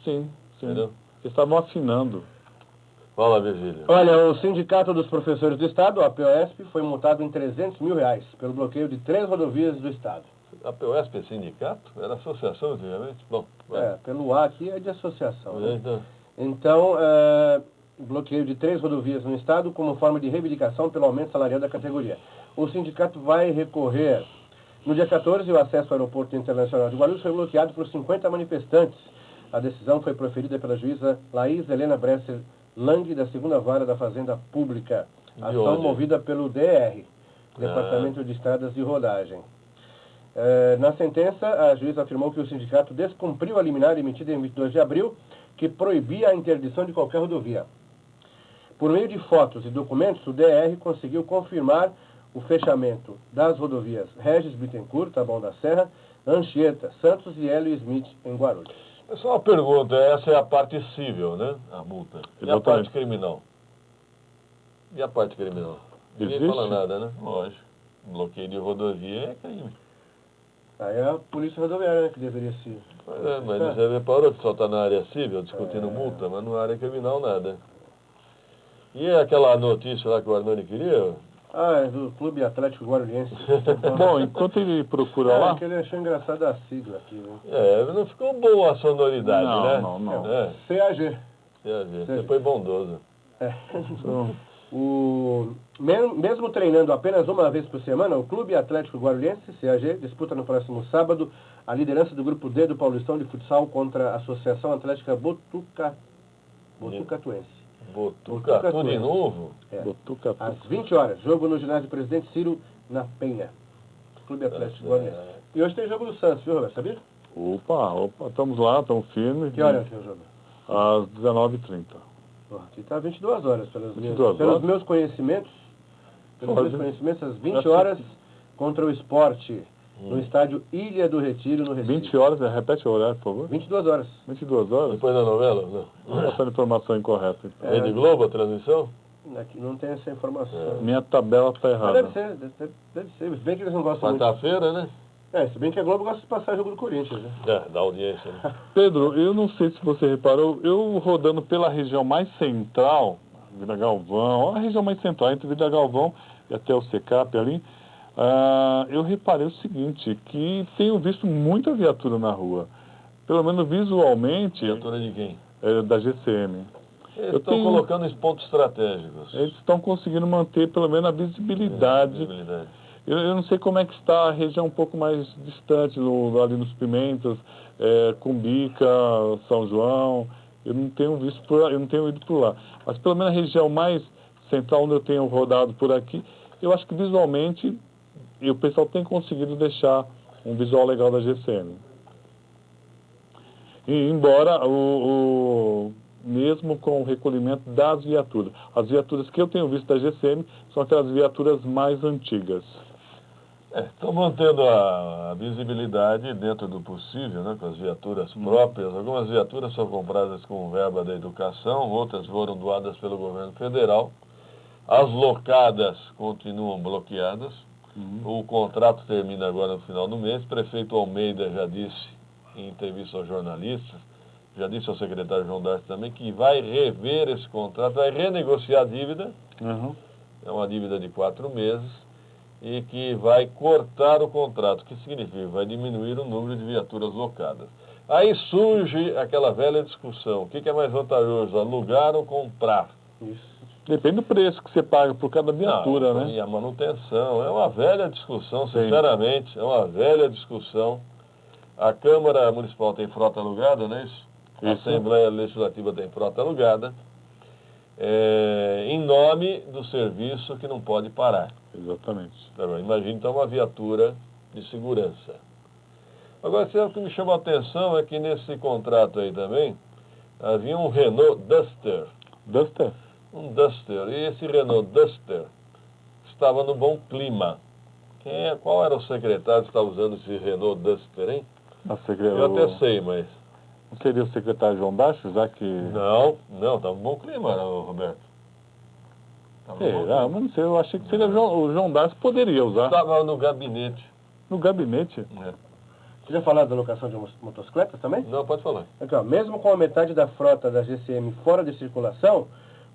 Sim. Entendeu? Eles estavam afinando. Fala, Virgílio. Olha, o Sindicato dos Professores do Estado, a POSP, foi multado em R$300 mil pelo bloqueio de 3 rodovias do Estado. A POSP é sindicato? Era associação antigamente? Bom, Pelo A aqui é de associação. Né? Então, Então, bloqueio de 3 rodovias no Estado como forma de reivindicação pelo aumento salarial da categoria. O sindicato vai recorrer. No dia 14, o acesso ao aeroporto internacional de Guarulhos foi bloqueado por 50 manifestantes. A decisão foi proferida pela juíza Laís Helena Bresser Lang, da 2ª Vara da Fazenda Pública. Ação movida pelo DR, Departamento de Estradas e Rodagem. Na sentença, a juíza afirmou que o sindicato descumpriu a liminar emitida em 22 de abril, que proibia a interdição de qualquer rodovia. Por meio de fotos e documentos, o DR conseguiu confirmar o fechamento das rodovias Regis Bittencourt, Taboão da Serra, Anchieta, Santos e Hélio Smith, em Guarulhos. é só uma pergunta, essa é a parte civil, né? A multa. E a parte criminal? E a parte criminal? Ninguém fala nada, né? Lógico. Bloqueio de rodovia é crime. Aí é a Polícia Rodoviária, né, que deveria ser. Mas você reparou que só está na área civil discutindo multa, mas na área criminal nada. E aquela notícia lá que o Arnone queria? É do Clube Atlético Guarulhense. Bom, enquanto ele procura lá... que ele achou engraçada a sigla aqui, né? Não ficou boa a sonoridade, né? Não. CAG. CAG. Você foi bondoso. Mesmo treinando apenas uma vez por semana, o Clube Atlético Guarulhense, CAG, disputa no próximo sábado a liderança do Grupo D do Paulistão de Futsal contra a Associação Atlética Botucatuense. Botucatu de novo? Botucatu. Às 20 horas, jogo no ginásio Presidente Ciro, na Penha. Clube Atlético Guarulhense. E hoje tem jogo do Santos, viu, Roberto? Sabia? Opa, estamos lá, estamos firmes. Que hora é o jogo? Às 19h30. Aqui está 22 horas, pelos meus conhecimentos. Às 20 horas contra o Esporte, no estádio Ilha do Retiro, no Recife. 20 horas, repete o horário, por favor. 22 horas. 22 horas? Depois da novela? Não. Passando informação incorreta. Então. Rede Globo, a transmissão? Aqui não tem essa informação. Minha tabela está errada. Deve ser. Se bem que eles não gostam muito. Quarta-feira, né? Se bem que a Globo gosta de passar jogo do Corinthians, né? Da audiência, né? Pedro, eu não sei se você reparou, eu rodando pela região mais central, Vila Galvão, a região mais central, entre Vila Galvão e até o Secap ali, eu reparei o seguinte, que tenho visto muita viatura na rua. Pelo menos visualmente... Viatura de quem? Da GCM. Eles estão colocando os pontos estratégicos. Eles estão conseguindo manter pelo menos a visibilidade. Eu não sei como é que está a região um pouco mais distante, ali nos Pimentas, Cumbica, São João. Eu não tenho ido por lá. Mas pelo menos a região mais central, onde eu tenho rodado por aqui, eu acho que visualmente o pessoal tem conseguido deixar um visual legal da GCM. E embora mesmo com o recolhimento das viaturas. As viaturas que eu tenho visto da GCM são aquelas viaturas mais antigas. Estão mantendo a visibilidade dentro do possível, né, com as viaturas próprias. Algumas viaturas são compradas com verba da educação, outras foram doadas pelo governo federal. As locadas continuam bloqueadas. O contrato termina agora no final do mês. O prefeito Almeida já disse em entrevista aos jornalistas, já disse ao secretário João D'Arcy também, que vai rever esse contrato, vai renegociar a dívida. É uma dívida de 4 meses. E que vai cortar o contrato. O que significa? Vai diminuir o número de viaturas locadas. Aí surge aquela velha discussão. O que é mais vantajoso, alugar ou comprar? Isso. Depende do preço que você paga por cada viatura, né? E a manutenção. É uma velha discussão, sinceramente. É uma velha discussão. A Câmara Municipal tem frota alugada, não é isso? A Assembleia Legislativa tem frota alugada. Em nome do serviço que não pode parar. Exatamente. Imagina então uma viatura de segurança. Agora, o que me chamou a atenção é que nesse contrato aí também havia um Renault Duster. Duster? Um Duster. E esse Renault Duster estava no Bom Clima. Qual era o secretário que estava usando esse Renault Duster, hein? Eu até sei, mas... Não seria o secretário João Dacho, já que... Não, estava no Bom Clima, Roberto. Mas não sei, eu achei que seria o João Dacho poderia usar. Estava no gabinete. No gabinete? É. Você já falou da locação de motocicletas também? Não, pode falar. Aqui, ó, mesmo com a metade da frota da GCM fora de circulação,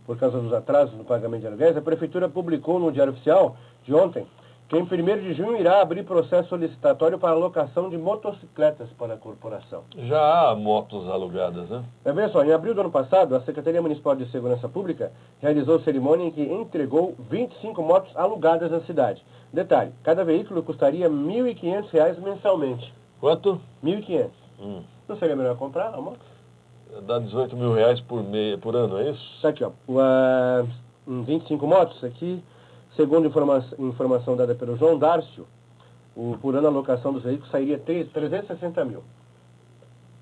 por causa dos atrasos no pagamento de aluguéis, a Prefeitura publicou no Diário Oficial de ontem que em 1º de junho irá abrir processo solicitatório para a locação de motocicletas para a corporação. Já há motos alugadas, né? Veja só, em abril do ano passado, a Secretaria Municipal de Segurança Pública realizou cerimônia em que entregou 25 motos alugadas na cidade. Detalhe, cada veículo custaria R$ 1.500 mensalmente. Quanto? 1.500. Não seria melhor comprar a moto? Dá R$18 mil por ano, é isso? Tá aqui, ó. 25 motos aqui, segundo informação dada pelo João Dárcio, por ano a locação dos veículos sairia 360 mil.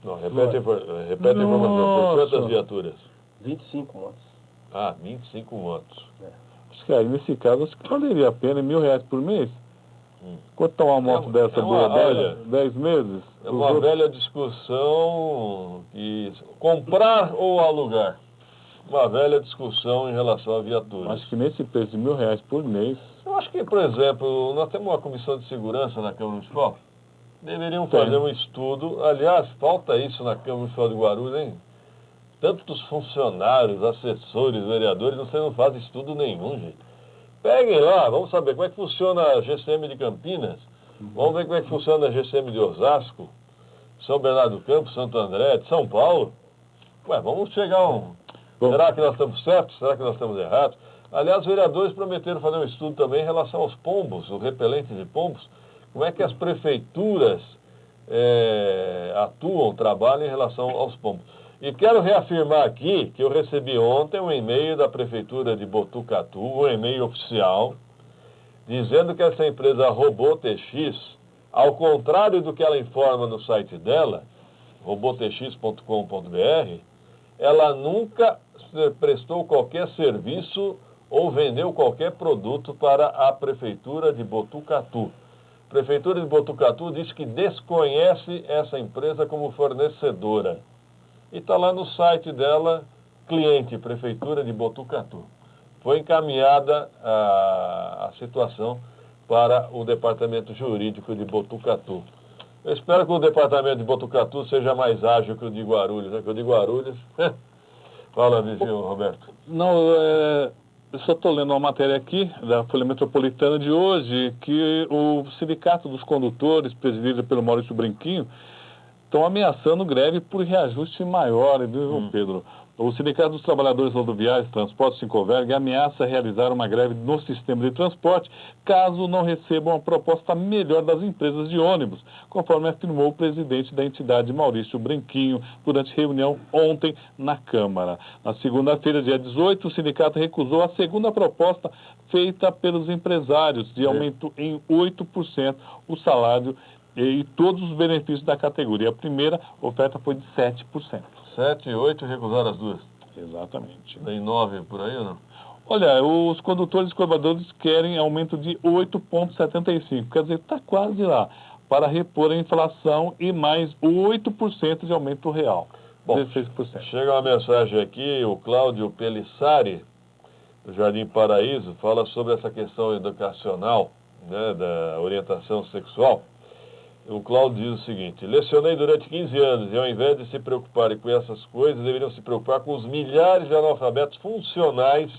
Não, repete a informação. Por quantas viaturas? 25 motos. 25 motos. Acho que aí, nesse caso, acho que valeria a pena R$1.000 por mês. Quanto está uma moto dessa boa? 10 meses? É uma velha discussão que comprar ou alugar. Uma velha discussão em relação a viaturas. Acho que nesse preço de R$1.000 por mês... Eu acho que, por exemplo, nós temos uma comissão de segurança na Câmara Municipal. Deveriam fazer um estudo. Aliás, falta isso na Câmara Municipal de Guarulhos, hein? Tantos funcionários, assessores, vereadores, vocês não fazem estudo nenhum, gente. Peguem lá, vamos saber como é que funciona a GCM de Campinas, vamos ver como é que funciona a GCM de Osasco, São Bernardo do Campo, Santo André, de São Paulo. Vamos chegar a um... Será que nós estamos certos? Será que nós estamos errados? Aliás, os vereadores prometeram fazer um estudo também em relação aos pombos, o repelente de pombos. Como é que as prefeituras atuam, trabalham em relação aos pombos. E quero reafirmar aqui que eu recebi ontem um e-mail da Prefeitura de Botucatu, um e-mail oficial, dizendo que essa empresa RobôTX, ao contrário do que ela informa no site dela, robotx.com.br, ela nunca prestou qualquer serviço ou vendeu qualquer produto para a Prefeitura de Botucatu. A Prefeitura de Botucatu diz que desconhece essa empresa como fornecedora. E está lá no site dela, cliente, Prefeitura de Botucatu. Foi encaminhada a situação para o Departamento Jurídico de Botucatu. Eu espero que o Departamento de Botucatu seja mais ágil que o de Guarulhos, né? Que o de Guarulhos... Fala, vizinho Roberto. Não, eu só estou lendo uma matéria aqui da Folha Metropolitana de hoje, que o Sindicato dos Condutores, presidido pelo Maurício Branquinho, estão ameaçando greve por reajuste maior, viu, Pedro? O Sindicato dos Trabalhadores Rodoviários, Transportes, Sincoverg, ameaça realizar uma greve no sistema de transporte caso não recebam a proposta melhor das empresas de ônibus, conforme afirmou o presidente da entidade, Maurício Branquinho, durante reunião ontem na Câmara. Na segunda-feira, dia 18, o sindicato recusou a segunda proposta feita pelos empresários, de aumento em 8% o salário e todos os benefícios da categoria. A primeira oferta foi de 7%. 7 e 8 recusaram as duas. Exatamente. Tem 9 por aí ou não? Olha, os condutores e colaboradores querem aumento de 8,75. Quer dizer, está quase lá. Para repor a inflação e mais 8% de aumento real. Bom, 16%. Chega uma mensagem aqui, o Cláudio Pelissari, do Jardim Paraíso, fala sobre essa questão educacional, né, da orientação sexual. O Cláudio diz o seguinte: lecionei durante 15 anos e ao invés de se preocuparem com essas coisas, deveriam se preocupar com os milhares de analfabetos funcionais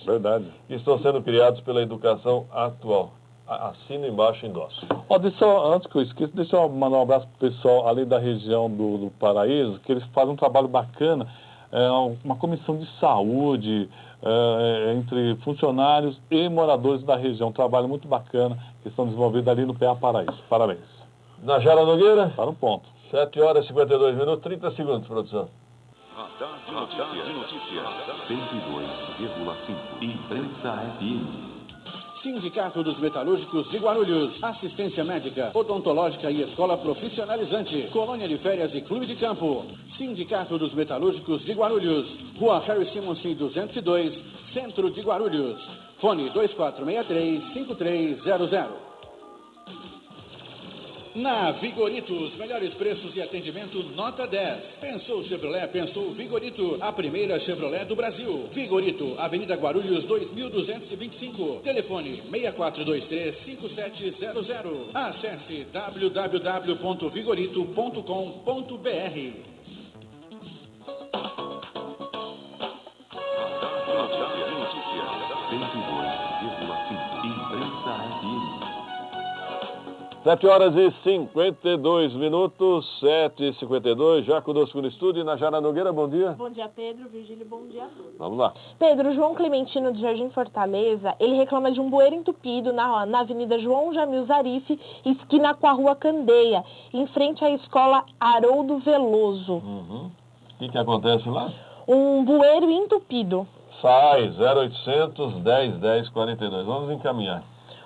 que estão sendo criados pela educação atual. Assino embaixo endosso. Antes que eu esqueça, deixa eu mandar um abraço para o pessoal ali da região do Paraíso, que eles fazem um trabalho bacana, uma comissão de saúde entre funcionários e moradores da região. Um trabalho muito bacana que estão desenvolvidos ali no PA Paraíso. Parabéns. Najara Nogueira? Está no ponto. 7 horas e 52 minutos, 30 segundos, produção. Radar de notícia. 102,5. Imprensa FM. Sindicato dos Metalúrgicos de Guarulhos. Assistência médica, odontológica e escola profissionalizante. Colônia de férias e clube de campo. Sindicato dos Metalúrgicos de Guarulhos. Rua Harry Simonsen 202, Centro de Guarulhos. Fone 2463-5300. Na Vigorito, os melhores preços e atendimento nota 10. Pensou Chevrolet, pensou Vigorito, a primeira Chevrolet do Brasil. Vigorito, Avenida Guarulhos 2225. Telefone 6423-5700. Acesse www.vigorito.com.br. Sete horas e 52 minutos, 7h52, já conosco no estúdio, Najara Nogueira, bom dia. Bom dia, Pedro, Virgílio, bom dia a todos. Vamos lá. Pedro, João Clementino, do Jardim Fortaleza, ele reclama de um bueiro entupido na Avenida João Jamil Zarif, esquina com a Rua Candeia, em frente à Escola Haroldo Veloso. O que acontece lá? Um bueiro entupido. Sai, 0800 10 10 42, vamos encaminhar.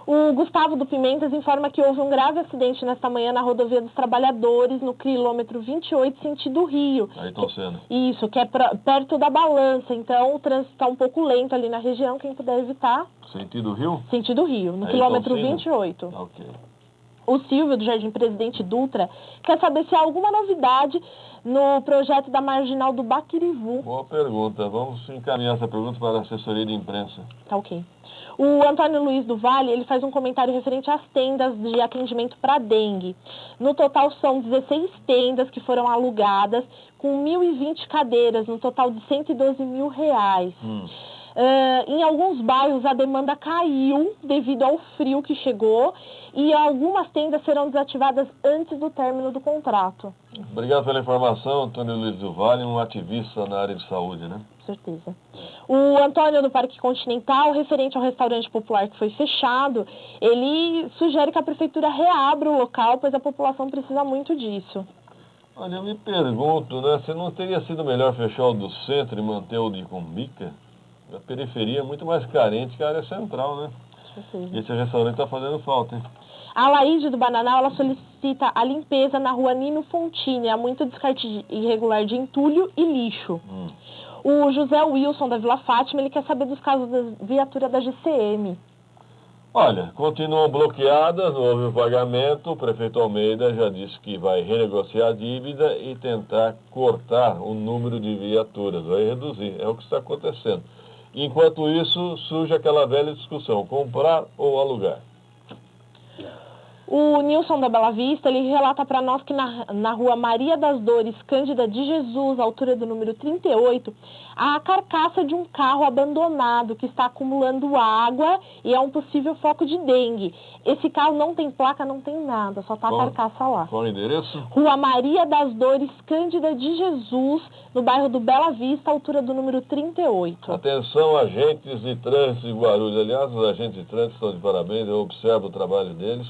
O Gustavo do Pimentas informa que houve um grave acidente nesta manhã na rodovia dos Trabalhadores, no quilômetro 28, sentido Rio. Aí estão sendo. Isso, que é perto da Balança. Então, o trânsito está um pouco lento ali na região, quem puder evitar. Sentido Rio? Sentido Rio, no Aí quilômetro 28. Ok. O Silvio, do Jardim Presidente Dutra, quer saber se há alguma novidade no projeto da Marginal do Baquirivu. Boa pergunta. Vamos encaminhar essa pergunta para a assessoria de imprensa. Tá ok. O Antônio Luiz do Vale, ele faz um comentário referente às tendas de atendimento para dengue. No total são 16 tendas que foram alugadas, com 1.020 cadeiras, no total de R$112 mil. Em alguns bairros a demanda caiu devido ao frio que chegou e algumas tendas serão desativadas antes do término do contrato. Obrigado pela informação, Antônio Luiz do Vale, um ativista na área de saúde, né? Com certeza. O Antônio do Parque Continental, referente ao restaurante popular que foi fechado, ele sugere que a prefeitura reabra o local, pois a população precisa muito disso. Olha, eu me pergunto, né, se não teria sido melhor fechar o do centro e manter o de Cumbica? A periferia é muito mais carente que a área central, né? Com certeza. E esse restaurante está fazendo falta, hein? A Laíde do Bananal, ela solicita a limpeza na rua Nino Fontini. Há muito descarte irregular de entulho e lixo. O José Wilson, da Vila Fátima, ele quer saber dos casos da viatura da GCM. Olha, continuam bloqueadas, não houve o pagamento. O prefeito Almeida já disse que vai renegociar a dívida e tentar cortar o número de viaturas, vai reduzir. É o que está acontecendo. Enquanto isso, surge aquela velha discussão, comprar ou alugar. O Nilson da Bela Vista, ele relata para nós que na rua Maria das Dores, Cândida de Jesus, altura do número 38, há a carcaça de um carro abandonado que está acumulando água e é um possível foco de dengue. Esse carro não tem placa, não tem nada, só está a carcaça lá. Qual o endereço? Rua Maria das Dores, Cândida de Jesus, no bairro do Bela Vista, altura do número 38. Atenção, agentes de trânsito de Guarulhos. Aliás, os agentes de trânsito estão de parabéns, eu observo o trabalho deles.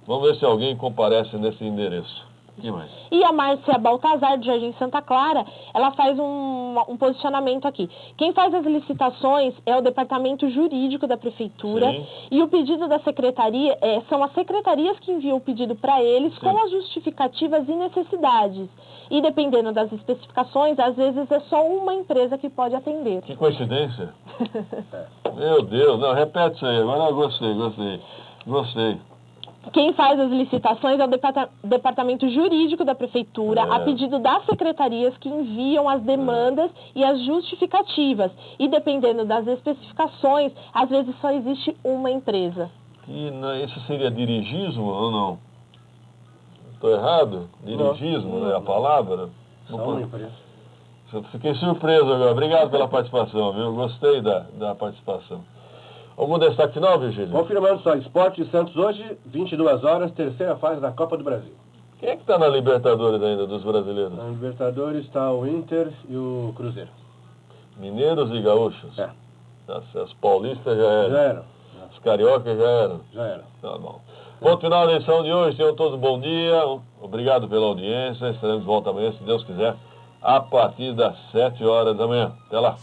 Vamos ver se alguém comparece nesse endereço. O que mais? E a Márcia Baltazar, do Jardim Santa Clara, ela faz um posicionamento aqui. Quem faz as licitações é o departamento jurídico da prefeitura. Sim. E o pedido da secretaria, são as secretarias que enviam o pedido para eles. Sim. Com as justificativas e necessidades. E dependendo das especificações, às vezes é só uma empresa que pode atender. Que coincidência. Meu Deus, não, repete isso aí, agora eu gostei. Quem faz as licitações é o departamento jurídico da prefeitura, a pedido das secretarias que enviam as demandas e as justificativas. E dependendo das especificações, às vezes só existe uma empresa. Isso seria dirigismo ou não? Estou errado? Dirigismo não é a palavra? Fiquei surpreso agora. Obrigado pela participação, viu? Gostei da participação. Algum destaque final, Virgílio? Confirmando só, Esporte Santos hoje, 22 horas, terceira fase da Copa do Brasil. Quem é que está na Libertadores ainda, dos brasileiros? Na Libertadores está o Inter e o Cruzeiro. Mineiros e gaúchos? É. Os paulistas já eram? Já eram. Os cariocas já eram? Já eram. Tá bom. Ponto final da edição de hoje. Tenham todos um bom dia. Obrigado pela audiência. Estaremos de volta amanhã, se Deus quiser, a partir das 7 horas da manhã. Até lá.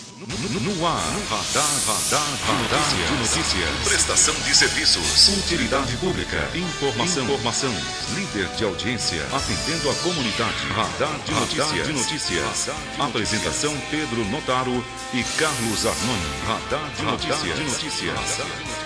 No ar, radar de notícia. Prestação de serviços, utilidade pública, informação, líder de audiência, atendendo a comunidade. Radar de notícias. Apresentação Pedro Notaro e Carlos Arnone. Radar de notícias.